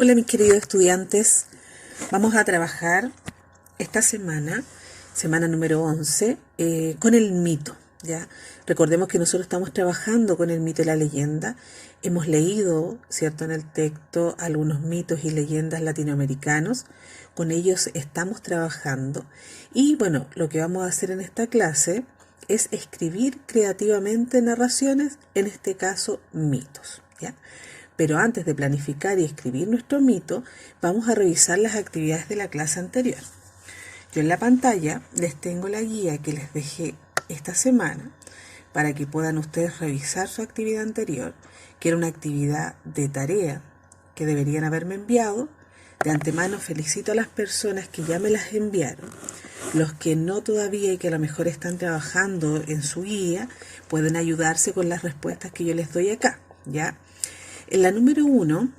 Hola mis queridos estudiantes, vamos a trabajar esta semana, semana número 11, con el mito, ¿ya? Recordemos que nosotros estamos trabajando con el mito y la leyenda. Hemos leído, ¿cierto?, en el texto algunos mitos y leyendas latinoamericanos. Con ellos estamos trabajando. Y bueno, lo que vamos a hacer en esta clase es escribir creativamente narraciones, en este caso mitos, ¿ya? Pero antes de planificar y escribir nuestro mito, vamos a revisar las actividades de la clase anterior. Yo en la pantalla les tengo la guía que les dejé esta semana para que puedan ustedes revisar su actividad anterior, que era una actividad de tarea que deberían haberme enviado. De antemano felicito a las personas que ya me las enviaron. Los que no todavía y que a lo mejor están trabajando en su guía, pueden ayudarse con las respuestas que yo les doy acá, ¿ya? En la número 1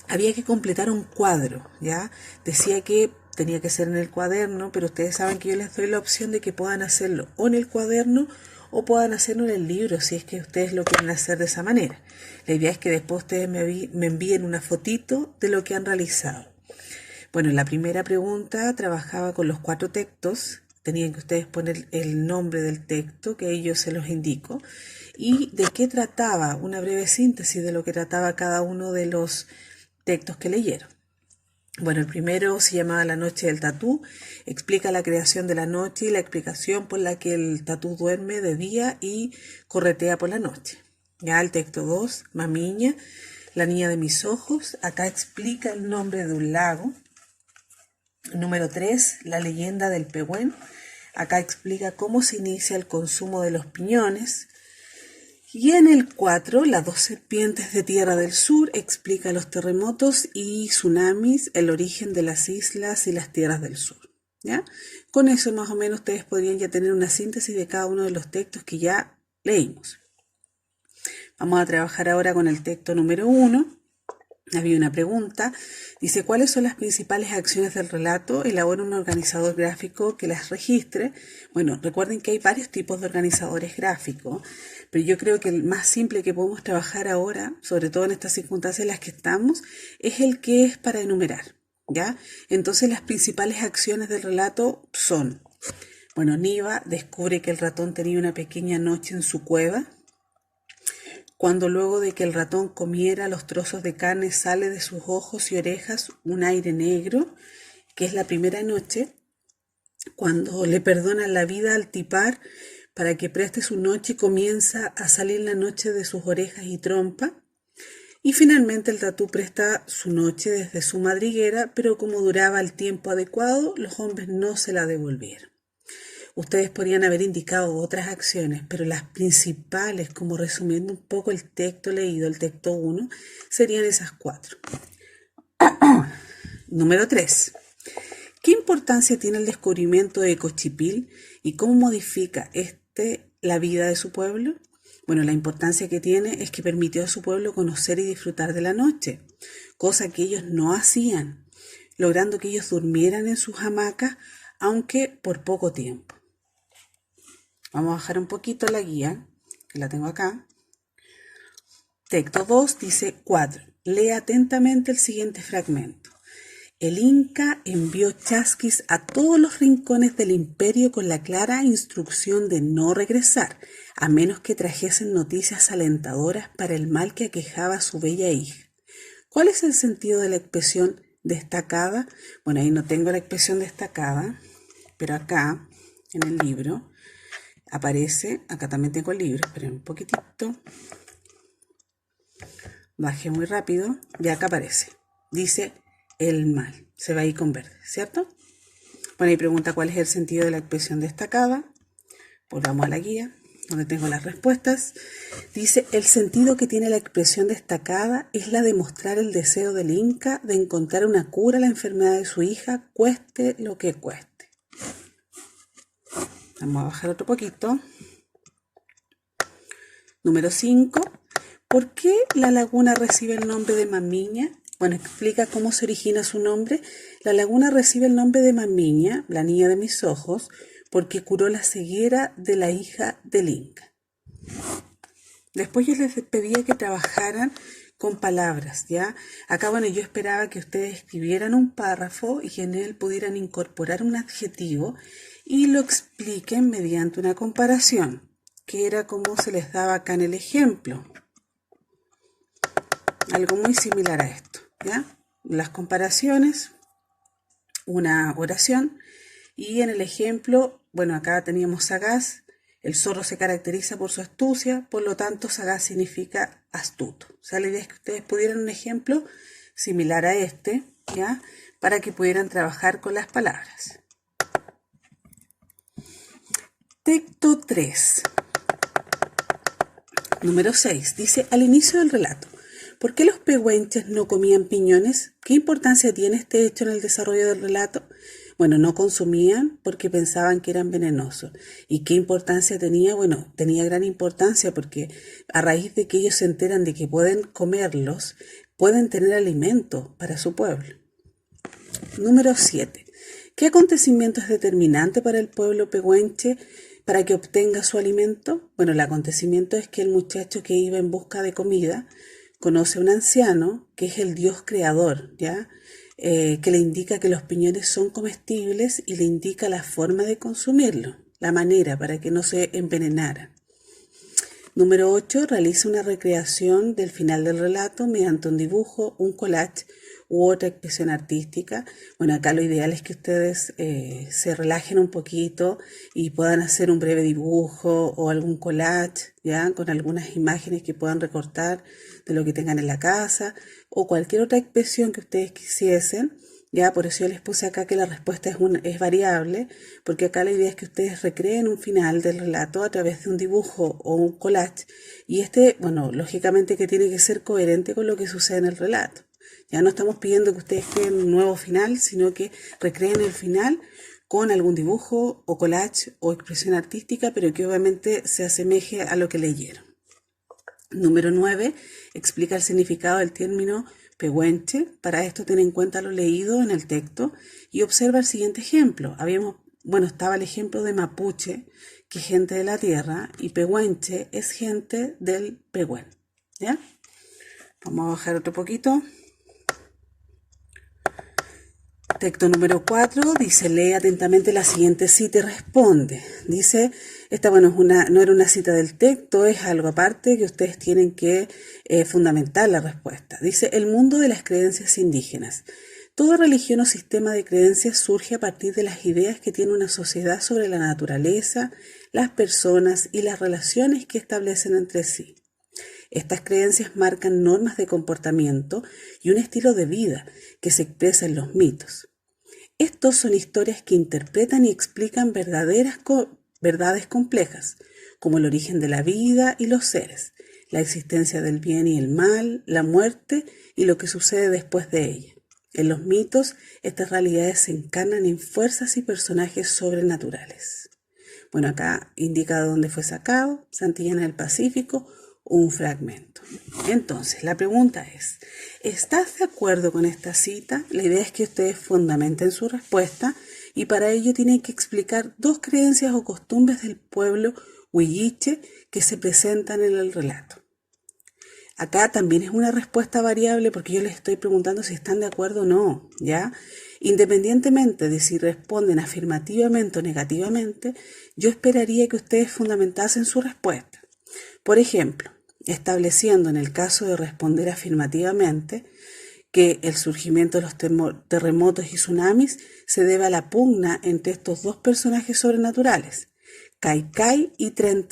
había que completar un cuadro, ¿ya? Decía que tenía que ser en el cuaderno, pero ustedes saben que yo les doy la opción de que puedan hacerlo o en el cuaderno o puedan hacerlo en el libro, si es que ustedes lo quieren hacer de esa manera. La idea es que después ustedes me envíen una fotito de lo que han realizado. Bueno, en la primera pregunta trabajaba con los 4 textos. Tenían que ustedes poner el nombre del texto, que ellos se los indico, y de qué trataba, una breve síntesis de lo que trataba cada uno de los textos que leyeron. Bueno, el primero se llamaba La noche del tatú, explica la creación de la noche y la explicación por la que el tatú duerme de día y corretea por la noche. Ya el texto 2, Mamiña, la niña de mis ojos, acá explica el nombre de un lago. Número 3, la leyenda del Pehuen. Acá explica cómo se inicia el consumo de los piñones. Y en el 4, las 2 serpientes de Tierra del Sur, explica los terremotos y tsunamis, el origen de las islas y las tierras del sur, ¿ya? Con eso más o menos ustedes podrían ya tener una síntesis de cada uno de los textos que ya leímos. Vamos a trabajar ahora con el texto número 1. Había una pregunta, dice, ¿cuáles son las principales acciones del relato? Elabora un organizador gráfico que las registre. Bueno, recuerden que hay varios tipos de organizadores gráficos, pero yo creo que el más simple que podemos trabajar ahora, sobre todo en estas circunstancias en las que estamos, es el que es para enumerar, ¿ya? Entonces las principales acciones del relato son, bueno, Niva descubre que el ratón tenía una pequeña noche en su cueva. Cuando luego de que el ratón comiera los trozos de carne sale de sus ojos y orejas un aire negro, que es la primera noche, cuando le perdonan la vida al tipar para que preste su noche y comienza a salir la noche de sus orejas y trompa. Y finalmente el tatú presta su noche desde su madriguera, pero como duraba el tiempo adecuado, los hombres no se la devolvieron. Ustedes podrían haber indicado otras acciones, pero las principales, como resumiendo un poco el texto leído, el texto 1, serían esas 4. Número 3. ¿Qué importancia tiene el descubrimiento de Cochipil y cómo modifica la vida de su pueblo? Bueno, la importancia que tiene es que permitió a su pueblo conocer y disfrutar de la noche, cosa que ellos no hacían, logrando que ellos durmieran en sus hamacas, aunque por poco tiempo. Vamos a bajar un poquito la guía, que la tengo acá. Texto 2 dice 4. Lee atentamente el siguiente fragmento. El Inca envió chasquis a todos los rincones del imperio con la clara instrucción de no regresar, a menos que trajesen noticias alentadoras para el mal que aquejaba a su bella hija. ¿Cuál es el sentido de la expresión destacada? Bueno, ahí no tengo la expresión destacada, pero acá, en el libro, aparece, acá también tengo el libro, esperen un poquitito, bajé muy rápido, y acá aparece, dice el mal, se va ahí con verde, ¿cierto? Bueno, ahí pregunta cuál es el sentido de la expresión destacada. Volvamos a la guía, donde tengo las respuestas. Dice, el sentido que tiene la expresión destacada es la de mostrar el deseo del Inca de encontrar una cura a la enfermedad de su hija, cueste lo que cueste. Vamos a bajar otro poquito. Número 5. ¿Por qué la laguna recibe el nombre de Mamiña? Bueno, explica cómo se origina su nombre. La laguna recibe el nombre de Mamiña, la niña de mis ojos, porque curó la ceguera de la hija del Inca. Después yo les pedía que trabajaran con palabras, ¿ya? Acá, bueno, yo esperaba que ustedes escribieran un párrafo y en él pudieran incorporar un adjetivo y lo expliquen mediante una comparación, que era como se les daba acá en el ejemplo. Algo muy similar a esto, ¿ya? Las comparaciones, una oración, y en el ejemplo, bueno, acá teníamos sagaz. El zorro se caracteriza por su astucia, por lo tanto, sagaz significa astuto. O sea, la idea es que ustedes pudieran un ejemplo similar a este, ¿ya? Para que pudieran trabajar con las palabras. Texto 3. Número 6. Dice, al inicio del relato, ¿por qué los pehuenches no comían piñones? ¿Qué importancia tiene este hecho en el desarrollo del relato? Bueno, no consumían porque pensaban que eran venenosos. ¿Y qué importancia tenía? Bueno, tenía gran importancia porque a raíz de que ellos se enteran de que pueden comerlos, pueden tener alimento para su pueblo. Número 7. ¿Qué acontecimiento es determinante para el pueblo pehuenche para que obtenga su alimento? Bueno, el acontecimiento es que el muchacho que iba en busca de comida conoce a un anciano que es el Dios creador, ¿ya? Que le indica que los piñones son comestibles y le indica la forma de consumirlo, la manera para que no se envenenara. Número 8. Realiza una recreación del final del relato mediante un dibujo, un collage u otra expresión artística. Bueno, acá lo ideal es que ustedes se relajen un poquito y puedan hacer un breve dibujo o algún collage, ¿ya? Con algunas imágenes que puedan recortar de lo que tengan en la casa o cualquier otra expresión que ustedes quisiesen. Ya, por eso yo les puse acá que la respuesta es variable, porque acá la idea es que ustedes recreen un final del relato a través de un dibujo o un collage. Y bueno, lógicamente que tiene que ser coherente con lo que sucede en el relato. Ya no estamos pidiendo que ustedes creen un nuevo final, sino que recreen el final con algún dibujo o collage o expresión artística, pero que obviamente se asemeje a lo que leyeron. Número 9. Explica el significado del término pehuenche. Para esto ten en cuenta lo leído en el texto y observa el siguiente ejemplo. Estaba el ejemplo de mapuche, que es gente de la tierra, y pehuenche es gente del Pehuen. ¿Ya? Vamos a bajar otro poquito. Texto número 4 dice, lee atentamente la siguiente cita y responde. Dice, no era una cita del texto, es algo aparte que ustedes tienen que fundamentar la respuesta. Dice, el mundo de las creencias indígenas. Toda religión o sistema de creencias surge a partir de las ideas que tiene una sociedad sobre la naturaleza, las personas y las relaciones que establecen entre sí. Estas creencias marcan normas de comportamiento y un estilo de vida que se expresa en los mitos. Estos son historias que interpretan y explican verdades complejas, como el origen de la vida y los seres, la existencia del bien y el mal, la muerte y lo que sucede después de ella. En los mitos, estas realidades se encarnan en fuerzas y personajes sobrenaturales. Bueno, acá indica de dónde fue sacado, Santillana del Pacífico, un fragmento. Entonces, la pregunta es, ¿estás de acuerdo con esta cita? La idea es que ustedes fundamenten su respuesta y para ello tienen que explicar dos creencias o costumbres del pueblo huilliche que se presentan en el relato. Acá también es una respuesta variable porque yo les estoy preguntando si están de acuerdo o no, ¿ya? Independientemente de si responden afirmativamente o negativamente, yo esperaría que ustedes fundamentasen su respuesta. Por ejemplo, estableciendo en el caso de responder afirmativamente que el surgimiento de los terremotos y tsunamis se debe a la pugna entre estos dos personajes sobrenaturales, Kai y Tren.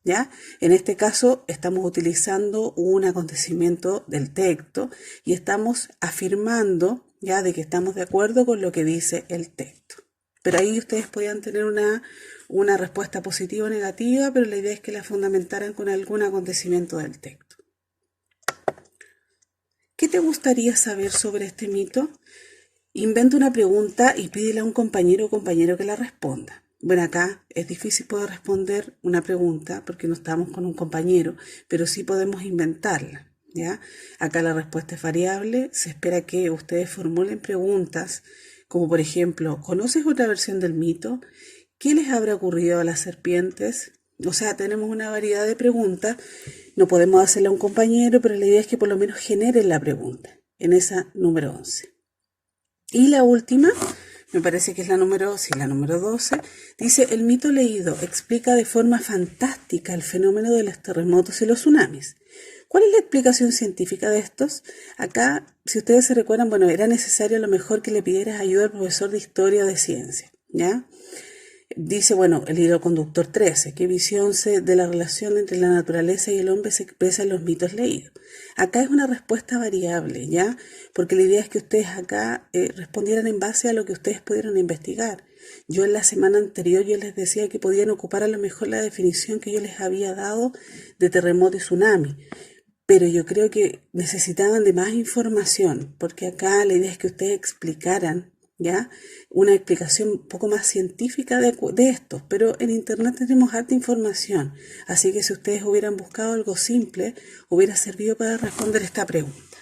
¿Ya? En este caso estamos utilizando un acontecimiento del texto y estamos afirmando ya de que estamos de acuerdo con lo que dice el texto. Pero ahí ustedes podían tener una respuesta positiva o negativa, pero la idea es que la fundamentaran con algún acontecimiento del texto. ¿Qué te gustaría saber sobre este mito? Inventa una pregunta y pídele a un compañero o compañero que la responda. Bueno, acá es difícil poder responder una pregunta porque no estamos con un compañero, pero sí podemos inventarla, ¿ya? Acá la respuesta es variable. Se espera que ustedes formulen preguntas como por ejemplo, ¿conoces otra versión del mito? ¿Qué les habrá ocurrido a las serpientes? O sea, tenemos una variedad de preguntas No podemos hacerla a un compañero, pero la idea es que por lo menos generen la pregunta en esa número 11. Y la última, me parece que es la número 12, dice: el mito leído explica de forma fantástica el fenómeno de los terremotos y los tsunamis. ¿Cuál es la explicación científica de estos? Acá, si ustedes se recuerdan, bueno, era necesario a lo mejor que le pidieras ayuda al profesor de historia o de ciencia, ¿ya? Dice, bueno, el hilo conductor 13, ¿qué visión de la relación entre la naturaleza y el hombre se expresa en los mitos leídos? Acá es una respuesta variable, ¿ya? Porque la idea es que ustedes acá respondieran en base a lo que ustedes pudieron investigar. Yo en la semana anterior yo les decía que podían ocupar a lo mejor la definición que yo les había dado de terremoto y tsunami, pero yo creo que necesitaban de más información, porque acá la idea es que ustedes explicaran, ¿ya? Una explicación un poco más científica de esto, pero en internet tenemos harta información, así que si ustedes hubieran buscado algo simple, hubiera servido para responder esta pregunta.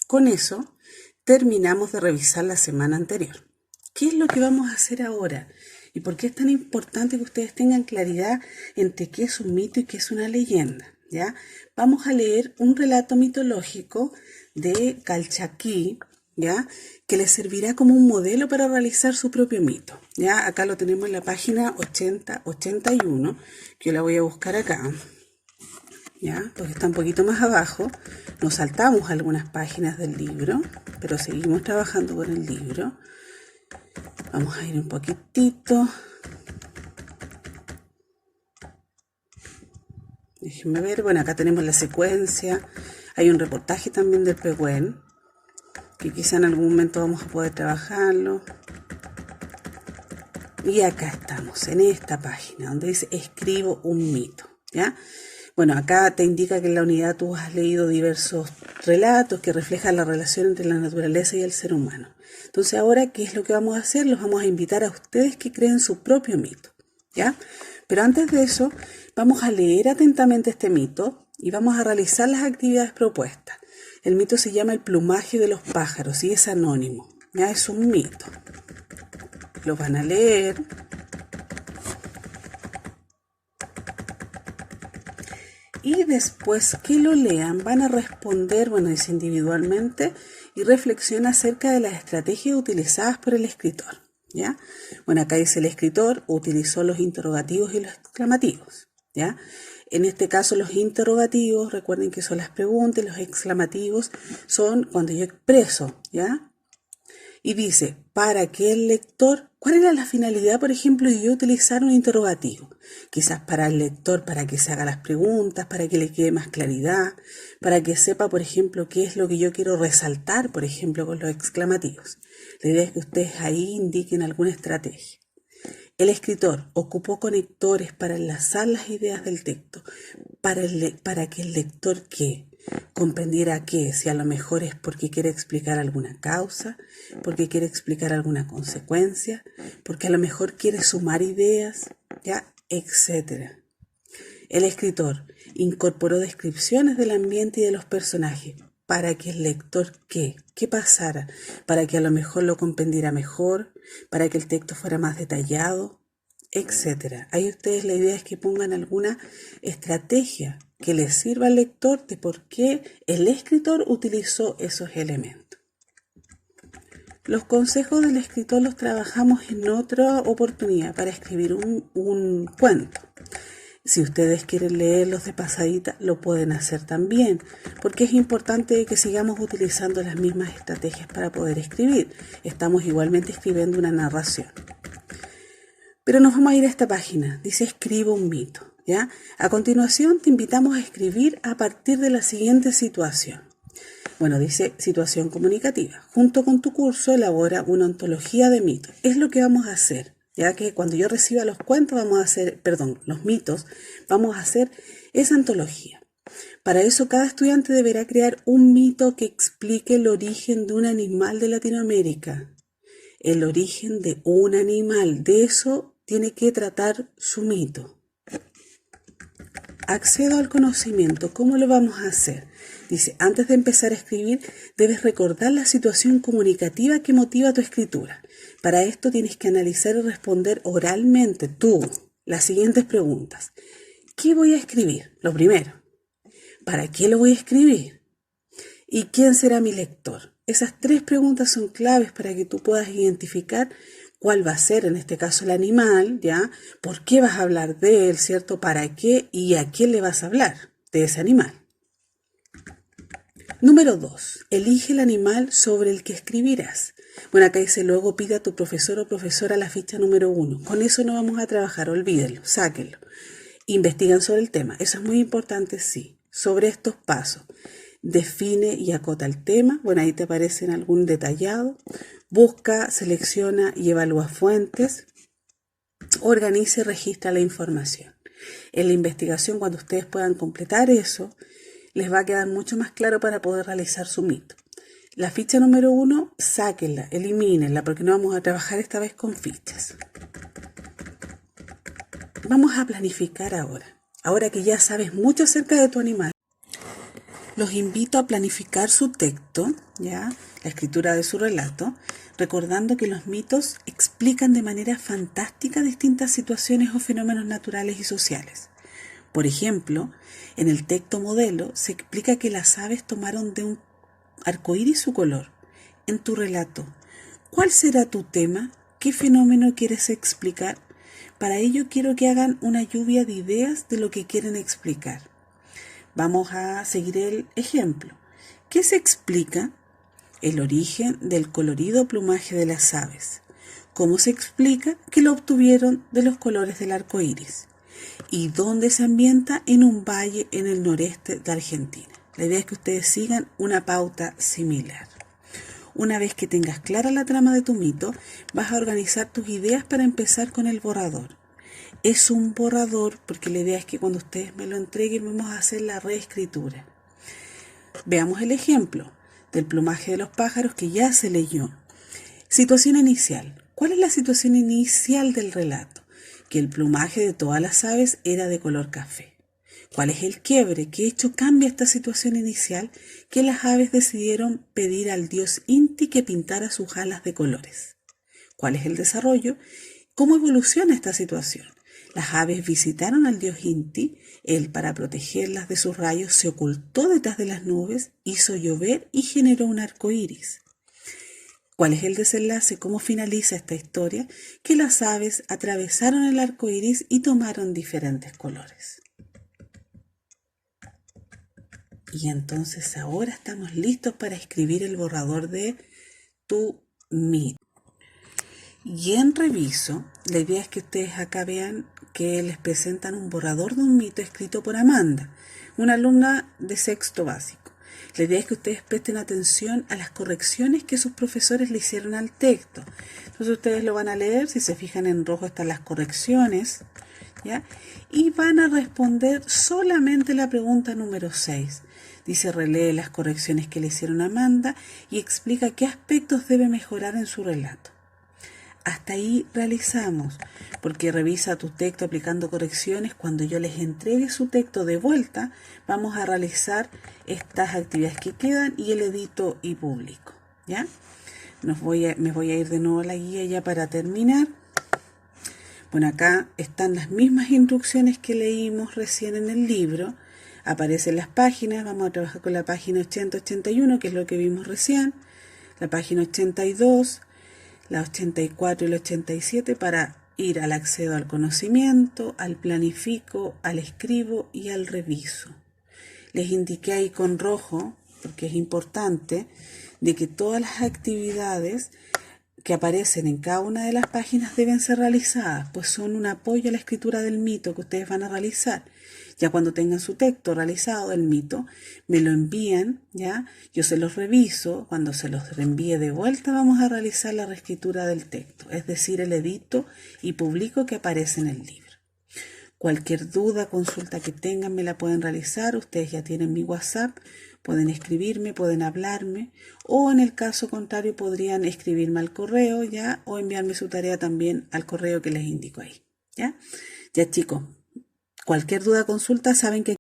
Con eso, terminamos de revisar la semana anterior. ¿Qué es lo que vamos a hacer ahora? ¿Y por qué es tan importante que ustedes tengan claridad entre qué es un mito y qué es una leyenda? ¿Ya? Vamos a leer un relato mitológico de Calchaquí, ¿ya? Que les servirá como un modelo para realizar su propio mito, ¿ya? Acá lo tenemos en la página 80-81, que yo la voy a buscar acá, ¿ya? Porque está un poquito más abajo. Nos saltamos algunas páginas del libro, pero seguimos trabajando con el libro. Vamos a ir un poquitito. Déjenme ver. Bueno, acá tenemos la secuencia. Hay un reportaje también del Pehuen, que quizá en algún momento vamos a poder trabajarlo. Y acá estamos, en esta página, donde dice escribo un mito, ¿ya? Bueno, acá te indica que en la unidad tú has leído diversos relatos que reflejan la relación entre la naturaleza y el ser humano. Entonces ahora, ¿qué es lo que vamos a hacer? Los vamos a invitar a ustedes que creen su propio mito, ¿ya? Pero antes de eso, vamos a leer atentamente este mito y vamos a realizar las actividades propuestas. El mito se llama El plumaje de los pájaros y es anónimo, ¿ya? Es un mito. Lo van a leer. Y después que lo lean, van a responder, bueno, dice individualmente, y reflexiona acerca de las estrategias utilizadas por el escritor, ¿ya? Bueno, acá dice el escritor utilizó los interrogativos y los exclamativos, ¿ya? En este caso los interrogativos, recuerden que son las preguntas, y los exclamativos son cuando yo expreso, ¿ya? Y dice, para que el lector, ¿cuál era la finalidad, por ejemplo, de yo utilizar un interrogativo? Quizás para el lector, para que se haga las preguntas, para que le quede más claridad, para que sepa, por ejemplo, qué es lo que yo quiero resaltar, por ejemplo, con los exclamativos. La idea es que ustedes ahí indiquen alguna estrategia. El escritor ocupó conectores para enlazar las ideas del texto, para que el lector comprendiera que si a lo mejor es porque quiere explicar alguna causa, porque quiere explicar alguna consecuencia, porque a lo mejor quiere sumar ideas, ¿ya? Etcétera. El escritor incorporó descripciones del ambiente y de los personajes para que el lector ¿qué pasara? Para que a lo mejor lo comprendiera mejor, para que el texto fuera más detallado, etcétera. Ahí ustedes la idea es que pongan alguna estrategia que les sirva al lector de por qué el escritor utilizó esos elementos. Los consejos del escritor los trabajamos en otra oportunidad para escribir un cuento. Si ustedes quieren leerlos de pasadita, lo pueden hacer también, porque es importante que sigamos utilizando las mismas estrategias para poder escribir. Estamos igualmente escribiendo una narración. Pero nos vamos a ir a esta página, dice escribo un mito, ¿ya? A continuación te invitamos a escribir a partir de la siguiente situación. Bueno, dice situación comunicativa. Junto con tu curso elabora una ontología de mitos. Es lo que vamos a hacer, ya que cuando yo reciba los cuentos los mitos, vamos a hacer esa antología. Para eso cada estudiante deberá crear un mito que explique el origen de un animal de Latinoamérica. El origen de un animal, de eso tiene que tratar su mito. Accedo al conocimiento, ¿cómo lo vamos a hacer? Dice, antes de empezar a escribir, debes recordar la situación comunicativa que motiva tu escritura. Para esto tienes que analizar y responder oralmente, tú, las siguientes preguntas. ¿Qué voy a escribir? Lo primero. ¿Para qué lo voy a escribir? ¿Y quién será mi lector? Esas 3 preguntas son claves para que tú puedas identificar cuál va a ser, en este caso, el animal, ¿ya? ¿Por qué vas a hablar de él, cierto? ¿Para qué? ¿Y a quién le vas a hablar de ese animal? Número 2. Elige el animal sobre el que escribirás. Bueno, acá dice, luego pide a tu profesor o profesora la ficha número 1. Con eso no vamos a trabajar, olvídenlo, sáquenlo. Investigan sobre el tema. Eso es muy importante, sí. Sobre estos pasos. Define y acota el tema. Bueno, ahí te aparecen algún detallado. Busca, selecciona y evalúa fuentes. Organiza y registra la información. En la investigación, cuando ustedes puedan completar eso, les va a quedar mucho más claro para poder realizar su mito. La ficha número 1, sáquenla, elimínenla, porque no vamos a trabajar esta vez con fichas. Vamos a planificar ahora. Ahora que ya sabes mucho acerca de tu animal, los invito a planificar su texto, ¿ya? La escritura de su relato, recordando que los mitos explican de manera fantástica distintas situaciones o fenómenos naturales y sociales. Por ejemplo, en el texto modelo se explica que las aves tomaron de un arcoíris su color. En tu relato, ¿cuál será tu tema? ¿Qué fenómeno quieres explicar? Para ello quiero que hagan una lluvia de ideas de lo que quieren explicar. Vamos a seguir el ejemplo. ¿Qué se explica? El origen del colorido plumaje de las aves. ¿Cómo se explica que lo obtuvieron de los colores del arco iris? ¿Y dónde se ambienta? En un valle en el noreste de Argentina. La idea es que ustedes sigan una pauta similar. Una vez que tengas clara la trama de tu mito, vas a organizar tus ideas para empezar con el borrador. Es un borrador porque la idea es que cuando ustedes me lo entreguen vamos a hacer la reescritura. Veamos el ejemplo del plumaje de los pájaros que ya se leyó. Situación inicial. ¿Cuál es la situación inicial del relato? Que el plumaje de todas las aves era de color café. ¿Cuál es el quiebre? ¿Qué hecho cambia esta situación inicial? Que las aves decidieron pedir al dios Inti que pintara sus alas de colores. ¿Cuál es el desarrollo? ¿Cómo evoluciona esta situación? Las aves visitaron al dios Inti, él para protegerlas de sus rayos se ocultó detrás de las nubes, hizo llover y generó un arco iris. ¿Cuál es el desenlace? ¿Cómo finaliza esta historia? Que las aves atravesaron el arco iris y tomaron diferentes colores. Y entonces ahora estamos listos para escribir el borrador de tu mito. Y en reviso, la idea es que ustedes acá vean que les presentan un borrador de un mito escrito por Amanda, una alumna de sexto básico. La idea es que ustedes presten atención a las correcciones que sus profesores le hicieron al texto. Entonces ustedes lo van a leer, si se fijan en rojo están las correcciones, ¿ya? Y van a responder solamente la pregunta número 6. Dice, relee las correcciones que le hicieron a Amanda y explica qué aspectos debe mejorar en su relato. Hasta ahí realizamos, porque revisa tu texto aplicando correcciones. Cuando yo les entregue su texto de vuelta, vamos a realizar estas actividades que quedan y el edito y publico, ¿ya? Me voy a ir de nuevo a la guía ya para terminar. Bueno, acá están las mismas instrucciones que leímos recién en el libro. Aparecen las páginas, vamos a trabajar con la página 80-81, que es lo que vimos recién, la página 82, la 84 y la 87 para ir al accedo al conocimiento, al planifico, al escribo y al reviso. Les indiqué ahí con rojo, porque es importante, de que todas las actividades que aparecen en cada una de las páginas deben ser realizadas, pues son un apoyo a la escritura del mito que ustedes van a realizar. Ya cuando tengan su texto realizado del mito, me lo envían, ¿ya? Yo se los reviso, cuando se los reenvíe de vuelta vamos a realizar la reescritura del texto, es decir, el edito y publico que aparece en el libro. Cualquier duda, consulta que tengan me la pueden realizar, ustedes ya tienen mi WhatsApp, pueden escribirme, pueden hablarme, o en el caso contrario podrían escribirme al correo, ¿ya? O enviarme su tarea también al correo que les indico ahí, ¿ya? Ya chicos, cualquier duda, consulta, saben que